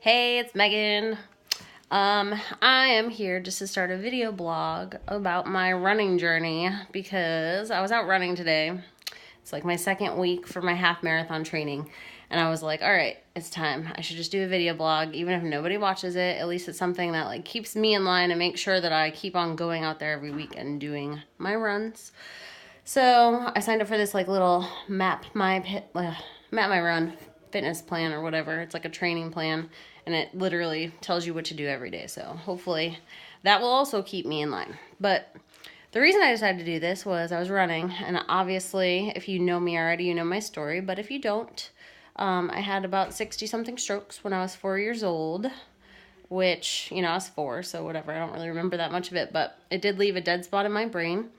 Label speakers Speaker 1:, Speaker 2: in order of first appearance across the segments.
Speaker 1: Hey, it's Megan. I am here just to start a video blog about my running journey because I was out running today. It's like my second week for my half marathon training. And I was like, all right, it's time. I should just do a video blog. Even if nobody watches it, at least it's something that like keeps me in line and makes sure that I keep on going out there every week and doing my runs. So I signed up for this like little map my run fitness plan or whatever. It's like a training plan, and it literally tells you what to do every day. So hopefully that will also keep me in line. But the reason I decided to do this was I was running, and obviously if you know me already, you know my story. But if you don't, I had about 60 something strokes when I was 4 years old, which, I was 4, so whatever. I don't really remember that much of it, but it did leave a dead spot in my brain.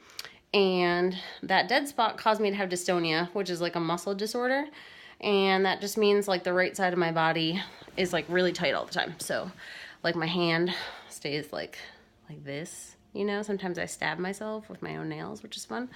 Speaker 1: And that dead spot caused me to have dystonia, which is like a muscle disorder. And that just means like the right side of my body is like really tight all the time. So like my hand stays like this, sometimes I stab myself with my own nails, which is fun.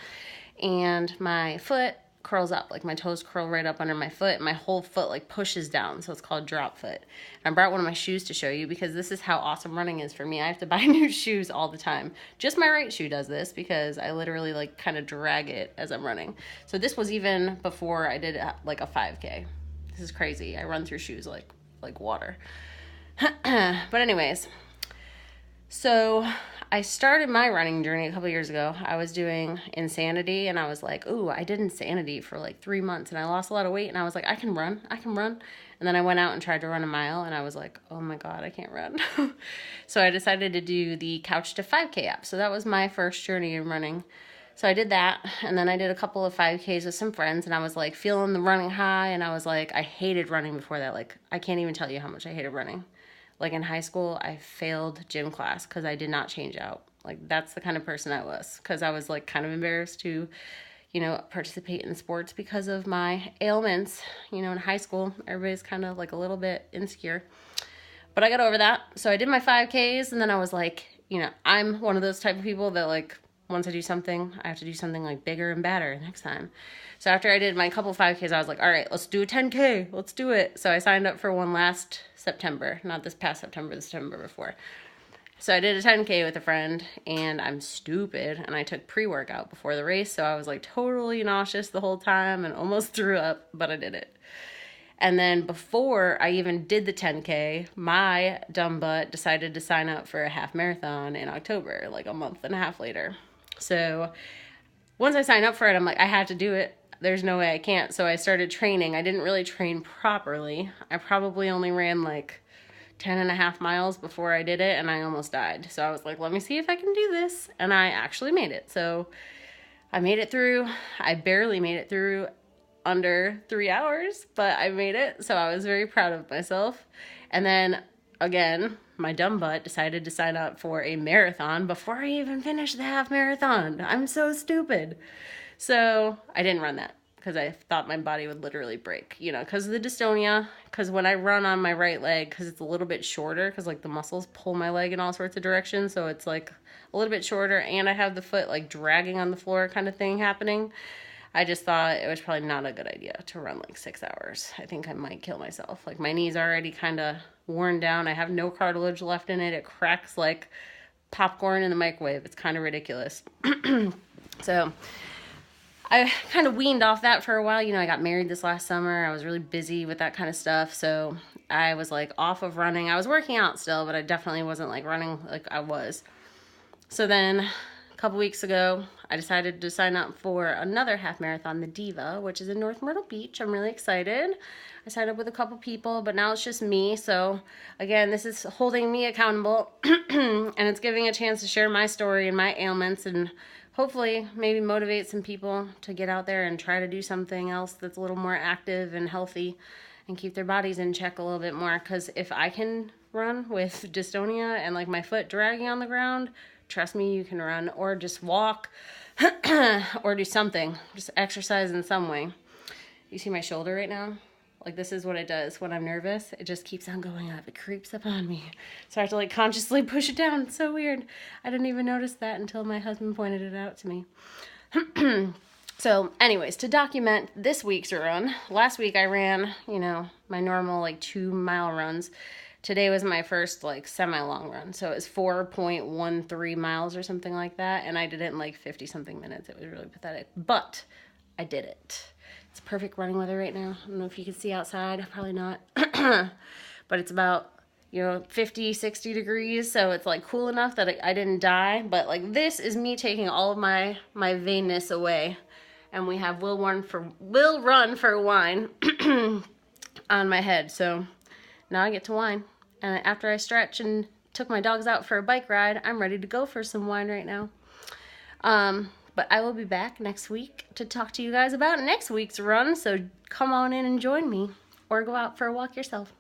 Speaker 1: And my foot curls up, like my toes curl right up under my foot, and my whole foot like pushes down, so it's called drop foot. And I brought one of my shoes to show you because this is how awesome running is for me. I have to buy new shoes all the time. Just my right shoe does this because I literally like kind of drag it as I'm running. So this was even before I did like a 5K. This is crazy. I run through shoes like water. But anyways, so I started my running journey a couple years ago. I was doing Insanity, and I was like, ooh, I did Insanity for like 3 months, and I lost a lot of weight, and I was like, I can run. And then I went out and tried to run a mile, and I was like, oh my God, I can't run. So I decided to do the Couch to 5K app. So that was my first journey in running. So I did that, and then I did a couple of 5Ks with some friends, and I was like feeling the running high, and I was like, I hated running before that. Like, I can't even tell you how much I hated running. Like in high school, I failed gym class because I did not change out. Like that's the kind of person I was, because I was like kind of embarrassed to, participate in sports because of my ailments. In high school, everybody's kind of like a little bit insecure. But I got over that. So I did my 5Ks, and then I was like, I'm one of those type of people that like once I do something, I have to do something like bigger and badder next time. So after I did my couple 5Ks, I was like, all right, let's do a 10K. Let's do it. So I signed up for one last September, not this past September, the September before. So I did a 10K with a friend, and I'm stupid, and I took pre-workout before the race, so I was like totally nauseous the whole time and almost threw up, but I did it. And then before I even did the 10K, my dumb butt decided to sign up for a half marathon in October, like a month and a half later. So once I signed up for it, I'm like, I have to do it. There's no way I can't. So I started training. I didn't really train properly. I probably only ran like 10.5 miles before I did it, and I almost died. So I was like, let me see if I can do this. And I actually made it. So I made it through. I barely made it through under 3 hours, but I made it. So I was very proud of myself. And then again, my dumb butt decided to sign up for a marathon before I even finished the half marathon. I'm so stupid. So I didn't run that because I thought my body would literally break, because of the dystonia. Because when I run on my right leg, because it's a little bit shorter, because like the muscles pull my leg in all sorts of directions, so it's like a little bit shorter, and I have the foot like dragging on the floor kind of thing happening. I just thought it was probably not a good idea to run like 6 hours. I think I might kill myself. Like my knee's already kind of worn down. I have no cartilage left in it. It cracks like popcorn in the microwave. It's kind of ridiculous. So I kind of weaned off that for a while. I got married this last summer. I was really busy with that kind of stuff. So I was like off of running. I was working out still, but I definitely wasn't like running like I was. So then a couple weeks ago, I decided to sign up for another half marathon, the Diva, which is in North Myrtle Beach. I'm really excited. I signed up with a couple people, but now it's just me. So again, this is holding me accountable and it's giving a chance to share my story and my ailments, and hopefully maybe motivate some people to get out there and try to do something else that's a little more active and healthy and keep their bodies in check a little bit more. Because if I can run with dystonia and like my foot dragging on the ground, trust me, you can run or just walk or do something. Just exercise in some way. You see my shoulder right now? Like this is what it does when I'm nervous. It just keeps on going up. It creeps up on me. So I have to like consciously push it down. It's so weird. I didn't even notice that until my husband pointed it out to me. So anyways, to document this week's run, last week I ran, my normal like 2-mile runs. Today was my first like semi-long run. So it was 4.13 miles or something like that. And I did it in like 50 something minutes. It was really pathetic, but I did it. It's perfect running weather right now. I don't know if you can see outside, probably not, but it's about 50, 60 degrees. So it's like cool enough that I didn't die. But like this is me taking all of my vainness away. And we have will run for wine on my head. So now I get to whine. And after I stretch and took my dogs out for a bike ride, I'm ready to go for some wine right now. But I will be back next week to talk to you guys about next week's run. So come on in and join me or go out for a walk yourself.